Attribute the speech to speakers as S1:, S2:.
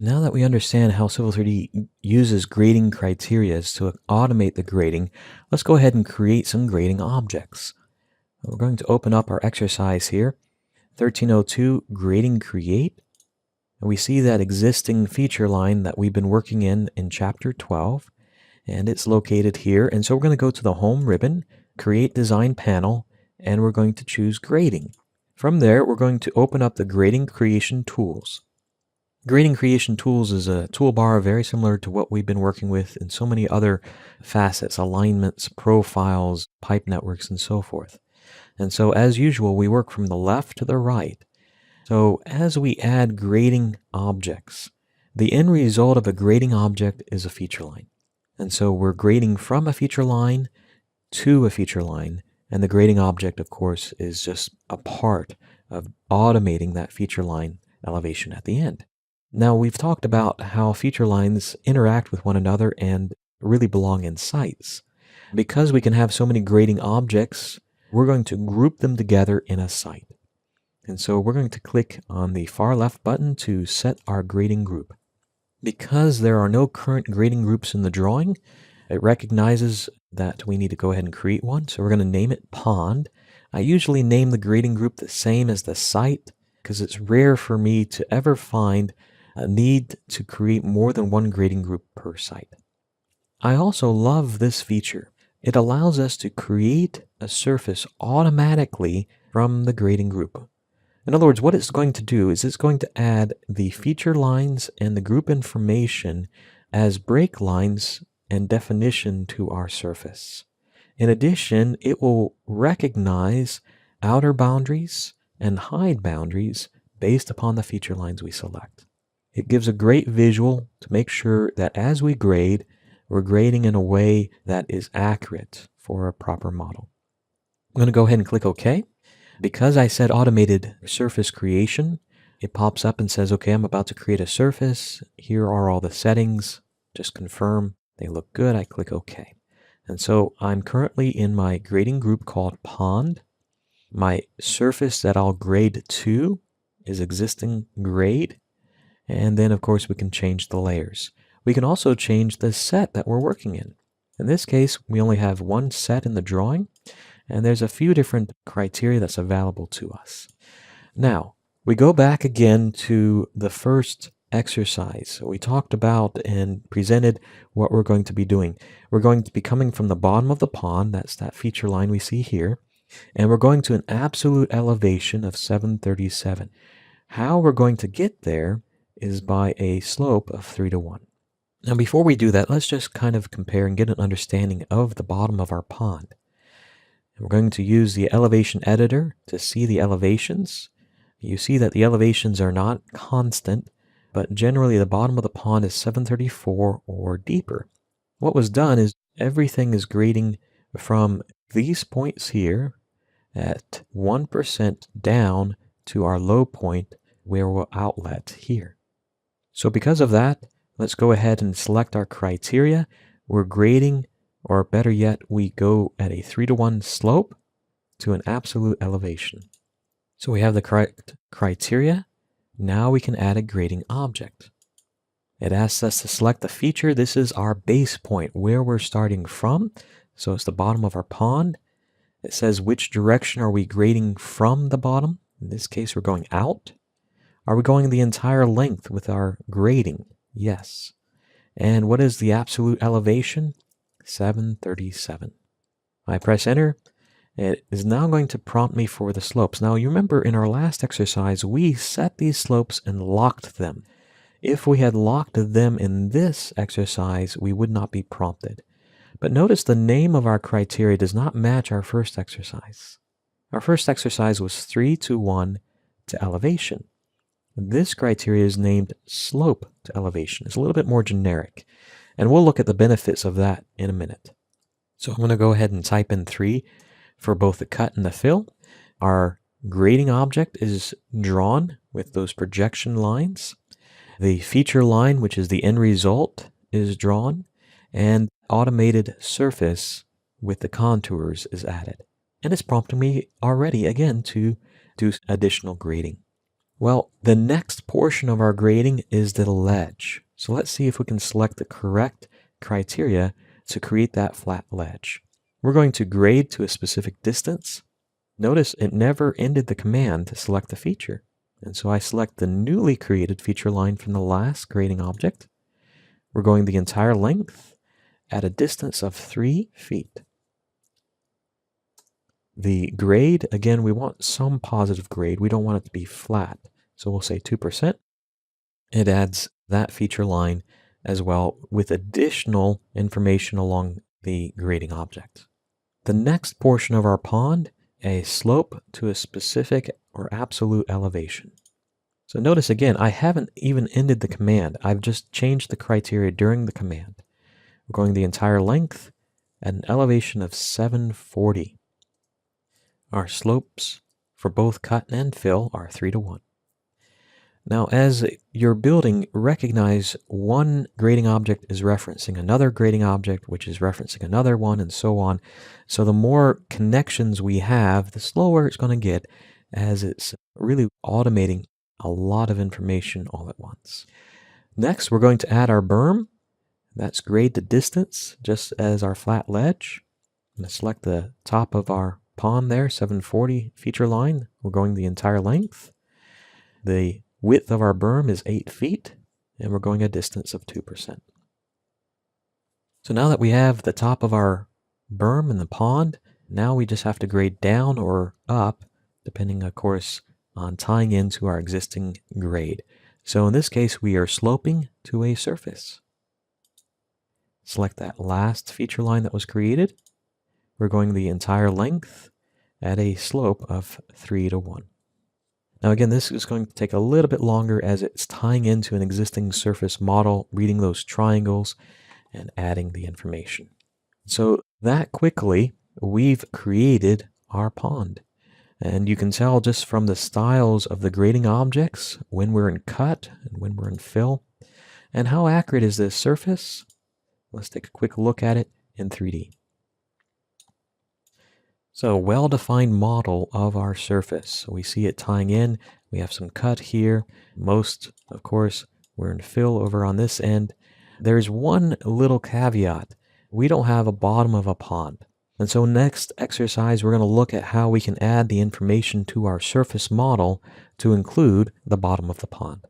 S1: Now that we understand how Civil 3D uses grading criteria to automate the grading, let's go ahead and create some grading objects. We're going to open up our exercise here, 1302 Grading Create. And we see that existing feature line that we've been working in Chapter 12, and it's located here. And so we're going to go to the Home ribbon, Create Design Panel, and we're going to choose Grading. From there, we're going to open up the Grading Creation Tools. Grading Creation Tools is a toolbar very similar to what we've been working with in so many other facets, alignments, profiles, pipe networks, and so forth. And so as usual, we work from the left to the right. So as we add grading objects, the end result of a grading object is a feature line. And so we're grading from a feature line to a feature line, and the grading object, of course, is just a part of automating that feature line elevation at the end. Now, we've talked about how feature lines interact with one another and really belong in sites. Because we can have so many grading objects, we're going to group them together in a site. And so we're going to click on the far left button to set our grading group. Because there are no current grading groups in the drawing, it recognizes that we need to go ahead and create one. So we're going to name it Pond. I usually name the grading group the same as the site because it's rare for me to ever find a need to create more than one grading group per site. I also love this feature. It allows us to create a surface automatically from the grading group. In other words, what it's going to do is it's going to add the feature lines and the group information as break lines and definition to our surface. In addition, it will recognize outer boundaries and hide boundaries based upon the feature lines we select. It gives a great visual to make sure that as we grade, we're grading in a way that is accurate for a proper model. I'm going to go ahead and click OK. Because I said automated surface creation, it pops up and says, okay, I'm about to create a surface. Here are all the settings. Just confirm they look good. I click OK. And so I'm currently in my grading group called Pond. My surface that I'll grade to is existing grade. And then, of course, we can change the layers. We can also change the set that we're working in. In this case, we only have one set in the drawing, and there's a few different criteria that's available to us. Now, we go back again to the first exercise. We talked about and presented what we're going to be doing. We're going to be coming from the bottom of the pond, that's that feature line we see here, and we're going to an absolute elevation of 737. How we're going to get there is by a slope of 3 to 1. Now, before we do that, let's just kind of compare and get an understanding of the bottom of our pond. We're going to use the elevation editor to see the elevations. You see that the elevations are not constant, but generally the bottom of the pond is 734 or deeper. What was done is everything is grading from these points here at 1% down to our low point where we'll outlet here. So because of that, let's go ahead and select our criteria. We're grading, or better yet, we go at a 3 to 1 slope to an absolute elevation. So we have the correct criteria. Now we can add a grading object. It asks us to select the feature. This is our base point, where we're starting from. So it's the bottom of our pond. It says which direction are we grading from the bottom. In this case, we're going out. Are we going the entire length with our grading? Yes. And what is the absolute elevation? 737. I press enter. It is now going to prompt me for the slopes. Now you remember in our last exercise, we set these slopes and locked them. If we had locked them in this exercise, we would not be prompted. But notice the name of our criteria does not match our first exercise. Our first exercise was 3 to 1 to elevation. This criteria is named slope to elevation. It's a little bit more generic. And we'll look at the benefits of that in a minute. So I'm going to go ahead and type in 3 for both the cut and the fill. Our grading object is drawn with those projection lines. The feature line, which is the end result, is drawn. And automated surface with the contours is added. And it's prompting me already again to do additional grading. Well, the next portion of our grading is the ledge. So let's see if we can select the correct criteria to create that flat ledge. We're going to grade to a specific distance. Notice it never ended the command to select the feature. And so I select the newly created feature line from the last grading object. We're going the entire length at a distance of 3 feet. The grade, again, we want some positive grade. We don't want it to be flat. So we'll say 2%. It adds that feature line as well with additional information along the grading object. The next portion of our pond, a slope to a specific or absolute elevation. So notice again, I haven't even ended the command. I've just changed the criteria during the command. We're going the entire length at an elevation of 740. Our slopes for both cut and fill are 3:1. Now, as you're building, recognize one grading object is referencing another grading object, which is referencing another one, and so on. So the more connections we have, the slower it's going to get, as it's really automating a lot of information all at once. Next, we're going to add our berm. That's grade to distance, just as our flat ledge. I'm going to select the top of our pond there, 740 feature line. We're going the entire length. The width of our berm is 8 feet, and we're going a distance of 2%. So now that we have the top of our berm in the pond, now we just have to grade down or up, depending, of course, on tying into our existing grade. So in this case, we are sloping to a surface. Select that last feature line that was created. We're going the entire length at a slope of 3:1. Now again, this is going to take a little bit longer as it's tying into an existing surface model, reading those triangles, and adding the information. So that quickly, we've created our pond. And you can tell just from the styles of the grading objects, when we're in cut and when we're in fill. And how accurate is this surface? Let's take a quick look at it in 3D. So well-defined model of our surface. We see it tying in. We have some cut here. Most, of course, we're in fill over on this end. There's one little caveat. We don't have a bottom of a pond. And so next exercise, we're going to look at how we can add the information to our surface model to include the bottom of the pond.